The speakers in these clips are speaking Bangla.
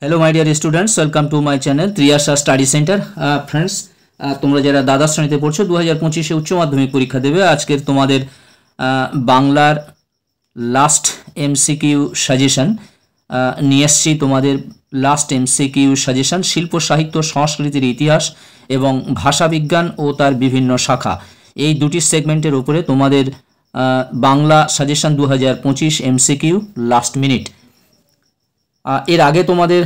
Hello my dear students, welcome to my channel Triyasha study centre. Friends, তোমরা যারা দ্বাদশ শ্রেণীতে পড়ছো 2025-এ উচ্চ মাধ্যমিক পরীক্ষা দেবে, আজকের তোমাদের বাংলার লাস্ট এমসিকিউ সাজেশন নিয়ে এসেছি। তোমাদের লাস্ট এমসিকিউ সাজেশন শিল্প সাহিত্য সংস্কৃতির ইতিহাস এবং ভাষা বিজ্ঞান ও তার বিভিন্ন শাখা, এই দুটি সেগমেন্টের উপরে তোমাদের Bangla suggestion 2025 MCQ last minute. এর আগে তোমাদের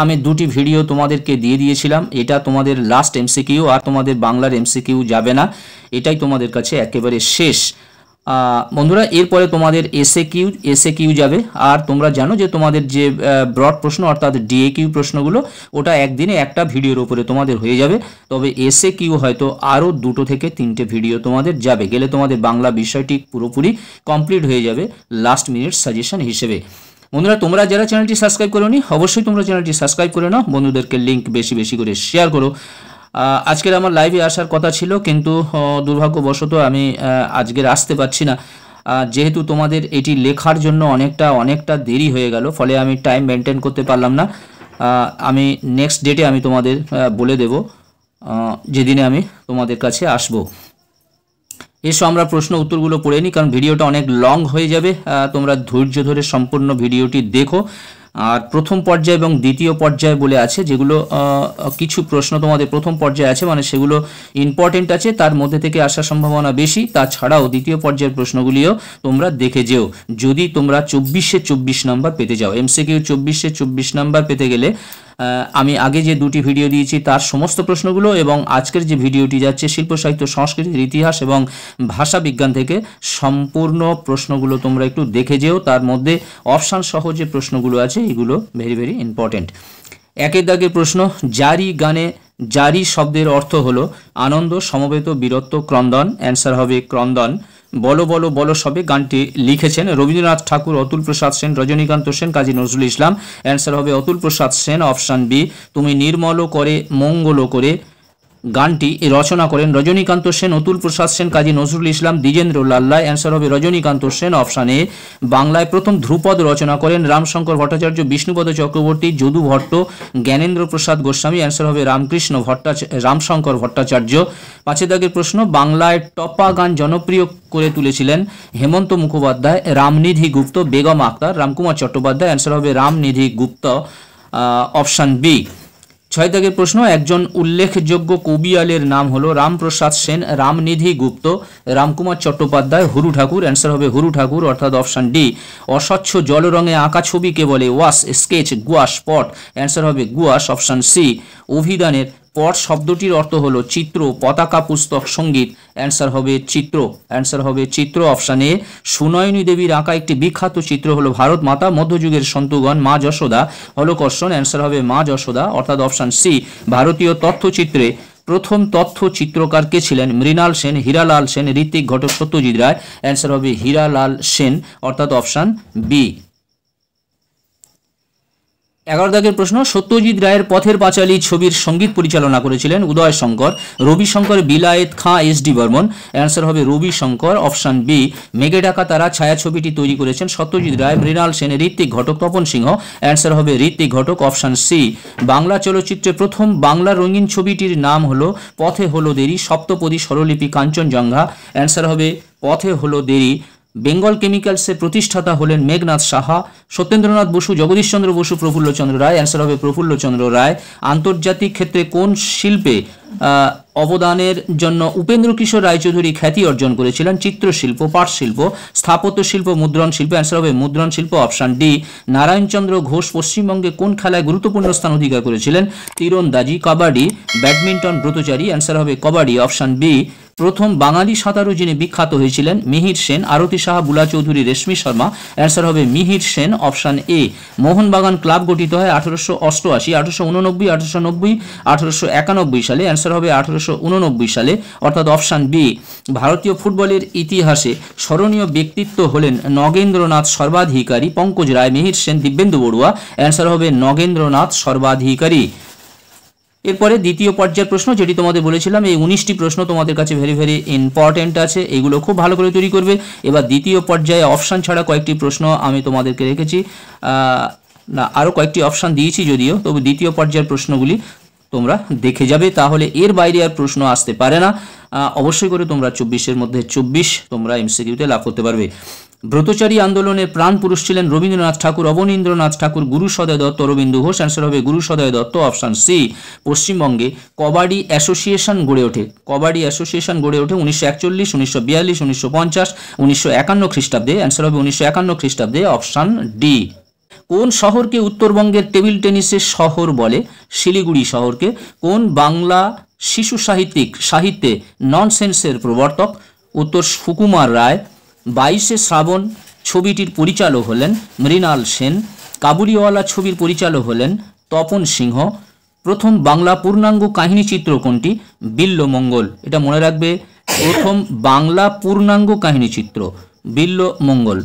আমি দুটি ভিডিও তোমাদেরকে দিয়ে দিয়েছিলাম। এটা তোমাদের লাস্ট এমসিকিউ, আর তোমাদের বাংলার এমসিকিউ যাবে না, এটাই তোমাদের কাছে একেবারে শেষ। বন্ধুরা, এরপরে তোমাদের এসএকিউ যাবে। আর তোমরা জানো যে তোমাদের যে ব্রড প্রশ্ন অর্থাৎ ডিএকিউ প্রশ্নগুলো, ওটা একদিনে একটা ভিডিওর উপরে তোমাদের হয়ে যাবে। তবে এসএকিউ হয়তো আরও 2 থেকে 3টে ভিডিও তোমাদের যাবে, গেলে তোমাদের বাংলা বিষয়টি পুরোপুরি কমপ্লিট হয়ে যাবে লাস্ট মিনিট সাজেশন হিসেবে। বন্ধুরা, তোমরা যারা চ্যানেলটি সাবস্ক্রাইব করোনি, অবশ্যই তোমরা চ্যানেলটি সাবস্ক্রাইব করে নাও, বন্ধুদেরকে লিঙ্ক বেশি বেশি করে শেয়ার করো। আজকের আমার লাইভে আসার কথা ছিল, কিন্তু দুর্ভাগ্যবশত আমি আজকের আসতে পারছি না, যেহেতু তোমাদের এটি লেখার জন্য অনেকটা দেরি হয়ে গেল, ফলে আমি টাইম মেনটেন করতে পারলাম না। আমি নেক্সট ডেটে আমি তোমাদের বলে দেব যেদিনে আমি তোমাদের কাছে আসবো। এসো আমরা প্রশ্ন উত্তরগুলো পড়ে নিই, কারণ ভিডিওটা অনেক লং হয়ে যাবে। তোমরা ধৈর্য ধরে সম্পূর্ণ ভিডিওটি দেখো। আর প্রথম পর্যায় এবং দ্বিতীয় পর্যায় বলে আছে, যেগুলো কিছু প্রশ্ন তোমাদের প্রথম পর্যায়ে আছে, মানে সেগুলো ইম্পর্টেন্ট আছে, তার মধ্যে থেকে আসার সম্ভাবনা বেশি। তাছাড়াও দ্বিতীয় পর্যায়ের প্রশ্নগুলিও তোমরা দেখে যেও, যদি তোমরা 24-24 নাম্বার পেতে যাও। এমসিকিউ 24-24 নাম্বার পেতে গেলে আমি আগে যে দুটি ভিডিও দিয়েছি তার সমস্ত প্রশ্নগুলো এবং আজকের যে ভিডিওটি যাচ্ছে শিল্প সাহিত্য সংস্কৃতির ইতিহাস এবং ভাষা বিজ্ঞান থেকে সম্পূর্ণ প্রশ্নগুলো তোমরা একটু দেখে যেও। তার মধ্যে অপশান সহ যে প্রশ্নগুলো আছে এগুলো ভেরি ভেরি ইম্পর্টেন্ট। একের দাগের প্রশ্ন, জারি গানে জারি শব্দের অর্থ হলো আনন্দ, সমবেত, বীরত্ব, ক্রন্দন। অ্যান্সার হবে ক্রন্দন। বলো বলো বলো সবে গানটি লিখেছেন রবীন্দ্রনাথ ঠাকুর, অতুল প্রসাদ সেন, রজনীকান্ত সেন, কাজী নজরুল ইসলাম। অ্যান্সার হবে অতুল প্রসাদ সেন, অপশান বি। তুমি নির্মল করে মঙ্গল করে গানটি রচনা করেন রজনীকান্ত সেন, অতুল প্রসাদ সেন, কাজী নজরুল ইসলাম, দ্বিজেন্দ্র লাল্লায়। অ্যান্সার হবে রজনীকান্ত সেন, অপশান এ। বাংলায় প্রথম ধ্রুপদ রচনা করেন রামশঙ্কর ভট্টাচার্য, বিষ্ণুপদ চক্রবর্তী, যদু ভট্ট, জ্ঞানেন্দ্র প্রসাদ গোস্বামী। অ্যান্সার হবে রামশঙ্কর ভট্টাচার্য। 5 দাগের প্রশ্ন, বাংলায় টপ্পা গান জনপ্রিয় করে তুলেছিলেন হেমন্ত মুখোপাধ্যায়, রামনিধি গুপ্ত, বেগম আক্তার, রামকুমার চট্টোপাধ্যায়। অ্যান্সার হবে রামনিধি গুপ্ত, অপশান বি। 6 দাগের প্রশ্ন, একজন উল্লেখযোগ্য কবিয়ালের নাম হলো রামপ্রসাদ সেন, রামনিধি গুপ্ত, রামকুমার চট্টোপাধ্যায়, হুরু ঠাকুর। অ্যান্সার হবে হুরু ঠাকুর, অর্থাৎ অপশান ডি। অস্বচ্ছ জল রঙে আঁকা ছবিকে বলে ওয়াশ, স্কেচ, গুয়াশ, পট। অ্যান্সার হবে গুয়াশ, অপশান সি। অভিধানের পট শব্দটির অর্থ হলো চিত্র, পতাকা, পুস্তক, সঙ্গীত। অ্যান্সার হবে চিত্র, অ্যান্সার হবে চিত্র, অপশান এ। সুনয়নী দেবীর আঁকা একটি বিখ্যাত চিত্র হলো ভারত মাতা, মধ্যযুগের সন্তুগণ, মা যশোদা, হলকর্ষণ। অ্যান্সার হবে মা যশোদা, অর্থাৎ অপশান সি। ভারতীয় তথ্যচিত্রে প্রথম তথ্য চিত্রকার কে ছিলেন? মৃণাল সেন, হীরালাল সেন, ঋত্বিক ঘটক, সত্যজিৎ রায়। অ্যান্সার হবে হীরালাল সেন, অর্থাৎ অপশান বি। 11 দাগের প্রশ্ন, সত্যজিৎ রায়ের পথের পাঁচালী ছবির সঙ্গীত পরিচালনা করেছিলেন উদয় শঙ্কর, রবি শঙ্কর, বিলায়েত খাঁ, এস.ডি. বর্মন। অ্যান্সার হবে রবি শঙ্কর, অপশান বি। মেঘে ঢাকা তারা ছায়াছবিটি তৈরি করেছেন সত্যজিৎ রায়, মৃণাল সেন, ঋত্বিক ঘটক, তপন সিংহ। অ্যান্সার হবে ঋত্বিক ঘটক, অপশান সি। বাংলা চলচ্চিত্রে প্রথম বাংলা রঙিন ছবিটির নাম হলো পথে হলো দেরি, সপ্তপদী স্বরলিপি, কাঞ্চনজঙ্ঘা। অ্যান্সার হবে পথে হলো দেরি। বেঙ্গল কেমিক্যালসের প্রতিষ্ঠাতা হলেন মেঘনাথ সাহা, সত্যেন্দ্রনাথ বসু, জগদীশচন্দ্র বসু, প্রফুল্লচন্দ্র রায়। অ্যান্সার হবে প্রফুল্লচন্দ্র রায়। আন্তর্জাতিক ক্ষেত্রে কোন শিল্পে অবদানের জন্য উপেন্দ্র কিশোর রায়চৌধুরী খ্যাতি অর্জন করেছিলেন? চিত্রশিল্প, পাটশিল্প, স্থাপত্য শিল্প, মুদ্রণ শিল্প। অ্যান্সার হবে মুদ্রণ শিল্প, অপশান ডি। নারায়ণচন্দ্র ঘোষ পশ্চিমবঙ্গে কোন খেলায় গুরুত্বপূর্ণ স্থান অধিকার করেছিলেন? তীরন্দাজি, কাবাডি, ব্যাডমিন্টন, ব্রতচারী। অ্যান্সার হবে কাবাডি, অপশান বি। প্রথম বাঙালি সাঁতারু যিনি বিখ্যাত হয়েছিলেন? মিহির সেন, আরতি সাহা, বুলা চৌধুরী, রেশমি শর্মা। অ্যান্সার হবে Mihir Sen, option A. Mohun Bagan club গঠিত হয় 1888, 1889, 1890, 1891 সালে। অ্যান্সার হবে 1889 সালে, অর্থাৎ অপশান বি। ভারতীয় ফুটবলের ইতিহাসে স্মরণীয় ব্যক্তিত্ব হলেন নগেন্দ্রনাথ সর্বাধিকারী, পঙ্কজ রায়, মিহির সেন, দিব্যেন্দু বড়ুয়া। অ্যান্সার হবে নগেন্দ্রনাথ সর্বাধিকারী। এরপরে দ্বিতীয় পর্যায়ের প্রশ্ন, যেটি তোমাদের বলেছিলাম এই 19টি প্রশ্ন তোমাদের কাছে ভেরি ভেরি ইম্পর্টেন্ট আছে, এগুলো খুব ভালো করে তৈরি করবে। এবার দ্বিতীয় পর্যায়ে অপশান ছাড়া কয়েকটি প্রশ্ন আমি তোমাদেরকে রেখেছি। না, আরও কয়েকটি অপশান দিয়েছি যদিও, তবে দ্বিতীয় পর্যায়ের প্রশ্নগুলি তোমরা দেখে যাবে, তাহলে এর বাইরে আর প্রশ্ন আসতে পারে না। অবশ্যই করে তোমরা 24-এর মধ্যে 24 তোমরা এমসিকিউতে লাভ করতে পারবে। ব্রতচারী আন্দোলনের প্রাণ পুরুষ ছিলেন রবীন্দ্রনাথ ঠাকুর, অবনীন্দ্রনাথ ঠাকুর, গুরু সদয় দত্ত, অরবিন্দ ঘোষ। অ্যান্সার হবে গুরু সদয় দত্ত, অপশান সি। পশ্চিমবঙ্গে কবাডি অ্যাসোসিয়েশন গড়ে ওঠে, কবাডি অ্যাসোসিয়েশন গড়ে ওঠে 1941, 1942, 1950, 1951 খ্রিস্টাব্দে। অ্যান্সার হবে 1951 খ্রিস্টাব্দে, অপশান ডি। কোন শহরকে উত্তরবঙ্গের টেবিল টেনিসের শহর বলে? শিলিগুড়ি শহরকে। কোন বাংলা শিশু সাহিত্যে ননসেন্সের প্রবর্তক? উত্তর সুকুমার রায়। 22শে শ্রাবণ ছবিটির পরিচালক হলেন মৃণাল সেন। কাবুলিওয়ালা ছবির পরিচালক হলেন তপন সিংহ। প্রথম বাংলা পূর্ণাঙ্গ কাহিনী চিত্র কোনটি? বিল্বমঙ্গল। এটা মনে রাখবে, প্রথম বাংলা পূর্ণাঙ্গ কাহিনী চিত্র বিল্বমঙ্গল।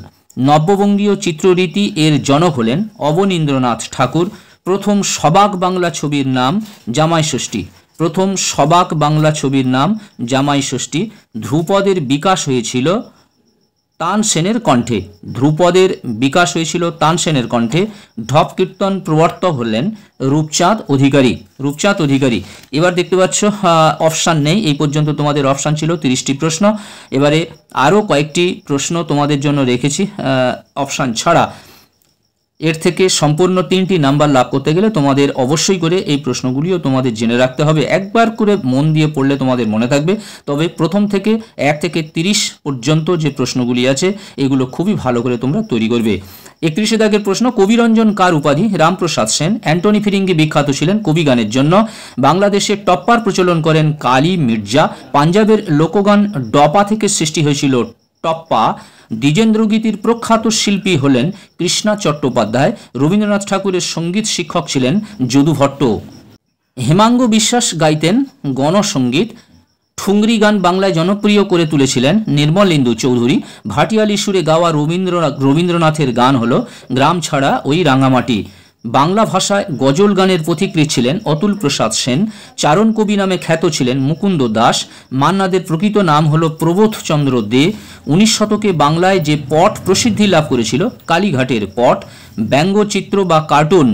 নব্যবঙ্গীয় চিত্ররীতি এর জনক হলেন অবনীন্দ্রনাথ ঠাকুর। প্রথম সবাক বাংলা ছবির নাম জামাই ষষ্ঠী। প্রথম সবাক বাংলা ছবির নাম জামাই ষষ্ঠী। ধ্রুপদের বিকাশ হয়েছিল তানসেনের কণ্ঠে। ধ্রুপদের বিকাশ হয়েছিল তানসেনের কণ্ঠে। ঢপ কীর্তন প্রবর্তক হলেন রূপচাঁদ অধিকারী। রূপচাঁদ অধিকারী। এবার দেখতে পাচ্ছ অপশান নেই, এই পর্যন্ত তোমাদের অপশান ছিল 30টি প্রশ্ন। এবারে আরও কয়েকটি প্রশ্ন তোমাদের জন্য রেখেছি অপশান ছাড়া। এর থেকে সম্পূর্ণ 3টি নাম্বার লাভ করতে গেলে তোমাদের অবশ্যই করে এই প্রশ্নগুলিও তোমাদের জেনে রাখতে হবে। একবার করে মন দিয়ে পড়লে তোমাদের মনে থাকবে। তবে প্রথম থেকে 1 থেকে 30 পর্যন্ত যে প্রশ্নগুলি আছে এগুলো খুবই ভালো করে তোমরা তৈরি করবে। 31 দাগের প্রশ্ন, কবিরঞ্জন কার উপাধি? রামপ্রসাদ সেন। অ্যান্টনি ফিরিঙ্গি বিখ্যাত ছিলেন কবি গানের জন্য। বাংলাদেশে টপ্পার প্রচলন করেন কালী মির্জা। পাঞ্জাবের লোকগান ডপা থেকে সৃষ্টি হয়েছিল টপ্পা। দ্বিজেন্দ্রগীতির প্রখ্যাত শিল্পী হলেন কৃষ্ণা চট্টোপাধ্যায়। রবীন্দ্রনাথ ঠাকুরের সঙ্গীত শিক্ষক ছিলেন যদু ভট্ট। হেমাঙ্গ বিশ্বাস গাইতেন গণসঙ্গীত। ঠুংরি গান বাংলায় জনপ্রিয় করে তুলেছিলেন নির্মলেন্দু চৌধুরী। ভাটিয়ালি সুরে গাওয়া রবীন্দ্রনাথের গান হল গ্রাম ছাড়া ওই রাঙামাটি। বাংলা ভাষায় গজল গানের পথিকৃৎ ছিলেন অতুল প্রসাদ সেন। চারণ কবি নামে খ্যাত ছিলেন মুকুন্দ দাস। মান্নাদের প্রকৃত নাম হল প্রবোধচন্দ্র দে। 19 শতকে বাংলায় যে পট প্রসিদ্ধি লাভ করেছিল কালীঘাটের পট। ব্যঙ্গচিত্র বা কার্টুন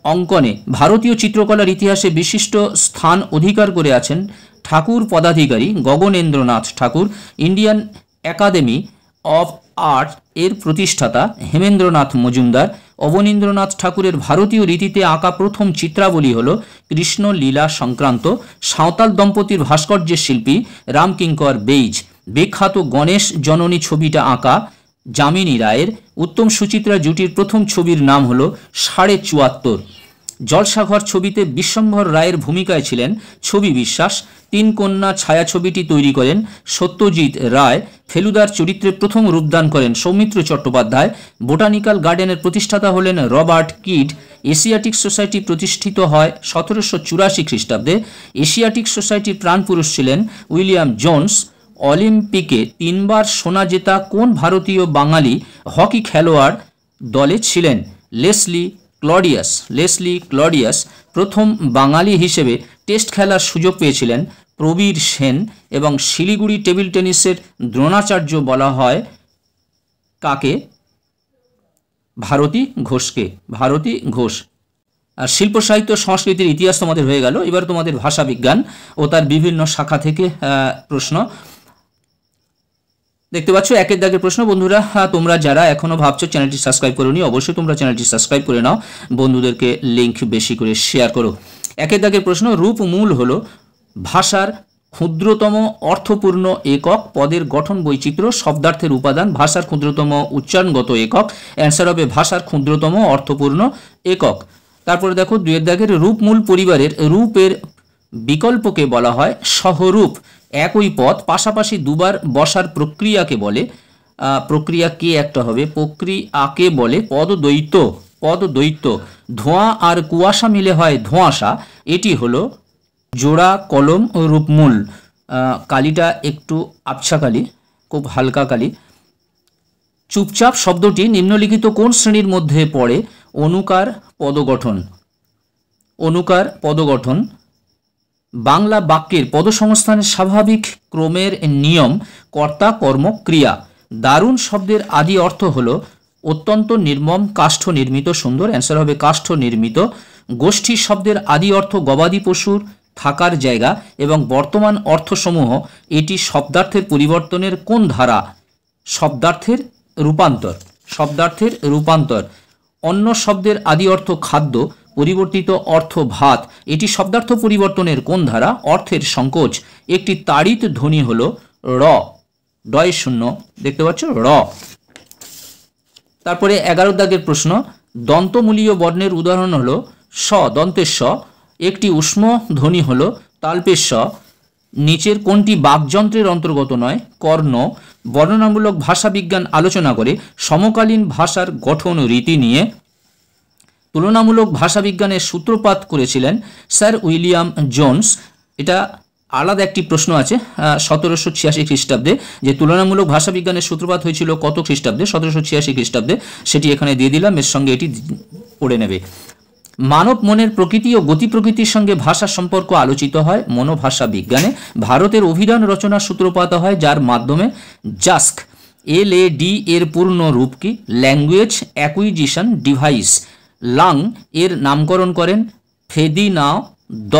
অঙ্কনে ভারতীয় চিত্রকলার ইতিহাসে বিশিষ্ট স্থান অধিকার করে আছেন ঠাকুর পদাধিকারী গগনেন্দ্রনাথ ঠাকুর। ইন্ডিয়ান একাডেমি অফ আর্ট এর প্রতিষ্ঠাতা হেমেন্দ্রনাথ মজুমদার। অবনীন্দ্রনাথ ঠাকুরের ভারতীয় রীতিতে আঁকা প্রথম চিত্রাবলী হল কৃষ্ণ লীলা সংক্রান্ত। সাঁওতাল দম্পতির ভাস্কর্যের শিল্পী রামকিঙ্কর বেইজ। বিখ্যাত গণেশ জননী ছবিটা আঁকা যামিনী রায়ের। উত্তম সুচিত্রা জুটির প্রথম ছবির নাম হল 74.5। জলসাঘর ছবিতে বিশ্বম্ভর রায়ের ভূমিকায় ছিলেন ছবি বিশ্বাস। 3 কন্যা ছায়াছবিটি তৈরি করেন সত্যজিৎ রায়। ফেলুদার চরিত্রে প্রথম রূপদান করেন সৌমিত্র চট্টোপাধ্যায়। বোটানিক্যাল গার্ডেনের প্রতিষ্ঠাতা হলেন রবার্ট কিড। এশিয়াটিক সোসাইটি প্রতিষ্ঠিত হয় 1784 খ্রিস্টাব্দে। এশিয়াটিক সোসাইটির প্রাণপুরুষ ছিলেন উইলিয়াম জোন্স। অলিম্পিকে 3 বার সোনা জেতা কোন ভারতীয় বাঙালি হকি খেলোয়াড় দলে ছিলেন? Leslie Claudius. প্রথম বাঙালি হিসেবে টেস্ট খেলার সুযোগ পেয়েছিলেন প্রবীর সেন। এবং শিলিগুড়ি টেবিল টেনিসের দ্রোণাচার্য বলা হয় কাকে? ভারতী ঘোষ। আর শিল্প সাহিত্য সংস্কৃতির ইতিহাস তোমাদের হয়ে গেল। এবার তোমাদের ভাষা বিজ্ঞান ও তার বিভিন্ন শাখা থেকে প্রশ্ন দেখতে পাচ্ছ। 1 দাগের প্রশ্ন, বন্ধুরা তোমরা যারা এখনো ভাবছো চ্যানেলটি সাবস্ক্রাইব করোনি, অবশ্যই তোমরা চ্যানেলটি সাবস্ক্রাইব করে নাও, বন্ধুদেরকে লিংক বেশি করে শেয়ার করো। 1 দাগের প্রশ্ন, রূপ মূল হলো ভাষার ক্ষুদ্রতম অর্থপূর্ণ একক। পদের গঠন বৈচিত্র্য শব্দার্থের উপাদান ভাষার ক্ষুদ্রতম উচ্চারণগত একক। অ্যান্সার হবে ভাষার ক্ষুদ্রতম অর্থপূর্ণ একক। তারপরে দেখো 2 দাগের রূপমূল পরিবারের রূপের বিকল্পকে বলা হয় সহরূপ। একই পদ পাশাপাশি দুবার বসার প্রক্রিয়াকে বলে প্রক্রিয়াকে একটা হবে প্রক্রিয়াকে বলে পদদ্বৈত। ধোঁয়া আর কুয়াশা মিলে হয় ধোঁয়াশা। এটি হলো জোড়া কলম ও রূপমূল। কালিটা একটু আবছা কালি, খুব হালকা কালি। চুপচাপ শব্দটি নিম্নলিখিত কোন শ্রেণীর মধ্যে পড়ে? অনুকার পদগঠন। বাংলা বাক্যের পদসংস্থানের স্বাভাবিক ক্রমের নিয়ম কর্তা কর্ম ক্রিয়া। দারুণ শব্দের আদি অর্থ হল অত্যন্ত নির্মম, কাষ্ঠ নির্মিত। সুন্দর, অ্যান্সার হবে কাষ্ঠ নির্মিত। গোষ্ঠী শব্দের আদি অর্থ গবাদি পশুর থাকার জায়গা এবং বর্তমান অর্থসমূহ এটি শব্দার্থের পরিবর্তনের কোন ধারা? শব্দার্থের রূপান্তর, শব্দার্থের রূপান্তর। অন্য শব্দের আদি অর্থ খাদ্য, পরিবর্তিত অর্থ ভাত, এটি শব্দার্থ পরিবর্তনের কোন ধারা? অর্থের সংকোচ। একটি তাড়িত ধ্বনি হলো র, ডয় শূন্য, দেখতে পাচ্ছ র। তারপরে 11 দাগের প্রশ্ন, দন্তমূলীয় বর্ণের উদাহরণ হলো স, দন্তের স। একটি উষ্ম ধ্বনি হলো তালপের স। নিচের কোনটি বাকযন্ত্রের অন্তর্গত নয়? কর্ণ। বর্ণনামূলক ভাষাবিজ্ঞান আলোচনা করে সমকালীন ভাষার গঠন রীতি নিয়ে তুলনামূলক ভাষাবিজ্ঞানের সূত্রপাত করেছিলেন স্যার উইলিয়াম জোন্স। এটা আলাদা একটি প্রশ্ন আছে 1786 খ্রিস্টাব্দে, যে তুলনামূলক ভাষাবিজ্ঞানের সূত্রপাত হয়েছিল কত খ্রিস্টাব্দে? 1786 খ্রিস্টাব্দে। সেটি এখানে দিয়ে দিলাম, এর সঙ্গে এটি পড়ে নেবে। মানব মনের প্রকৃতি ও গতি প্রকৃতির সঙ্গে ভাষার সম্পর্ক আলোচিত হয় মনোভাষা বিজ্ঞানে। ভারতের অভিধান রচনার সূত্রপাত হয় যার মাধ্যমে? জাস্ক। LAD এর পূর্ণ রূপ কি? Language acquisition device. লাং এর নামকরণ করেন ফেদিনাও দ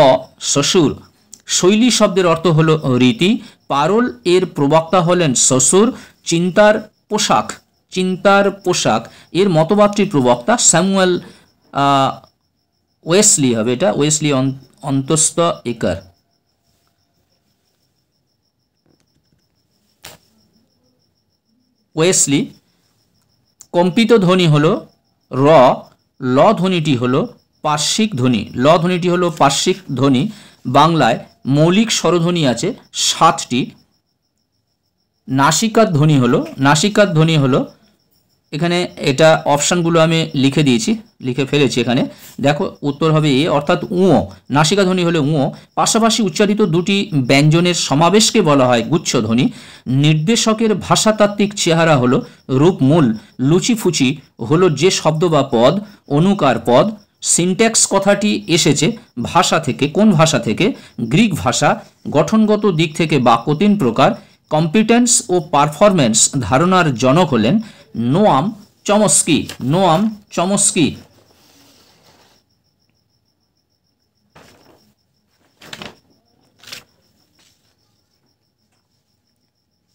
শ্বশুর। শৈলী শব্দের অর্থ হলো রীতি। পারল এর প্রবক্তা হলেন শ্বশুর। চিন্তার পোশাক, চিন্তার পোশাক এর মতবাদটির প্রবক্তা স্যামুয়েল ওয়েসলি হবে, এটা ওয়েসলি অন্তস্থ একার। ওয়েসলি। কম্পিত ধ্বনি হলো র। ল ধ্বনিটি হলো পার্শ্বিক ধ্বনি, ল ধ্বনিটি হলো পার্শ্বিক ধ্বনি। বাংলায় মৌলিক স্বরধ্বনি আছে 7টি। নাসিকার ধ্বনি হলো, নাসিকার ধ্বনি হলো, এখানে এটা অপশানগুলো আমি লিখে দিয়েছি, লিখে ফেলেছি এখানে, দেখো উত্তর হবে এ, অর্থাৎ উঁ। নাসিকা ধ্বনি হলো উঁ। পাশাপাশি উচ্চারিত দুটি ব্যঞ্জনের সমাবেশকে বলা হয় গুচ্ছ ধ্বনি। নির্দেশকের ভাষাতাত্ত্বিক চেহারা হলো রূপমূল। লুচিফুচি হলো যে শব্দ বা পদ, অনুকার পদ। সিনট্যাক্স কথাটি এসেছে ভাষা থেকে, কোন ভাষা থেকে? গ্রিক ভাষা। গঠনগত দিক থেকে বাক্য 3 প্রকার। কম্পিটেন্স ও পারফরম্যান্স ধারণার জনক হলেন নোয়াম চমস্কি, নোয়াম চমস্কি।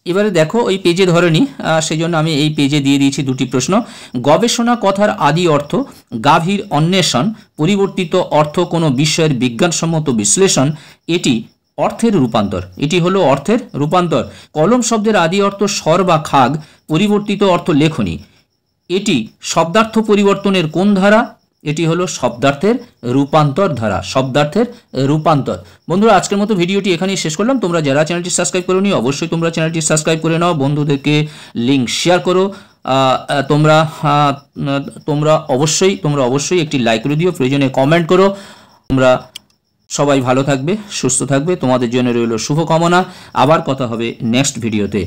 এবারে দেখো ওই পেজে ধরেনি, সেই জন্য আমি এই পেজে দিয়ে দিয়েছি দুটি প্রশ্ন। গবেষণা কথার আদি অর্থ গাভীর অন্বেষণ, পরিবর্তিত অর্থ কোনো বিষয়ের বিজ্ঞানসম্মত বিশ্লেষণ। এটি অর্থের রূপান্তর, এটি হলো অর্থের রূপান্তর। কলম শব্দের আদি অর্থ স্বর বা খাগ, পরিবর্তিত অর্থ লেখনী। এটি শব্দার্থ পরিবর্তনের কোন ধারা? এটি হলো শব্দার্থের রূপান্তর ধারা, শব্দার্থের রূপান্তর। বন্ধুরা, আজকের মতো ভিডিওটি এখানেই শেষ করলাম। তোমরা যারা চ্যানেলটি সাবস্ক্রাইব করোনি অবশ্যই তোমরা চ্যানেলটি সাবস্ক্রাইব করে নাও, বন্ধুদেরকে লিঙ্ক শেয়ার করো। তোমরা অবশ্যই একটি লাইক করে দিও, প্রয়োজনে কমেন্ট করো। তোমরা সবাই ভালো থাকবে, সুস্থ থাকবে, তোমাদের জন্য রইল শুভকামনা। আবার কথা হবে নেক্সট ভিডিওতে।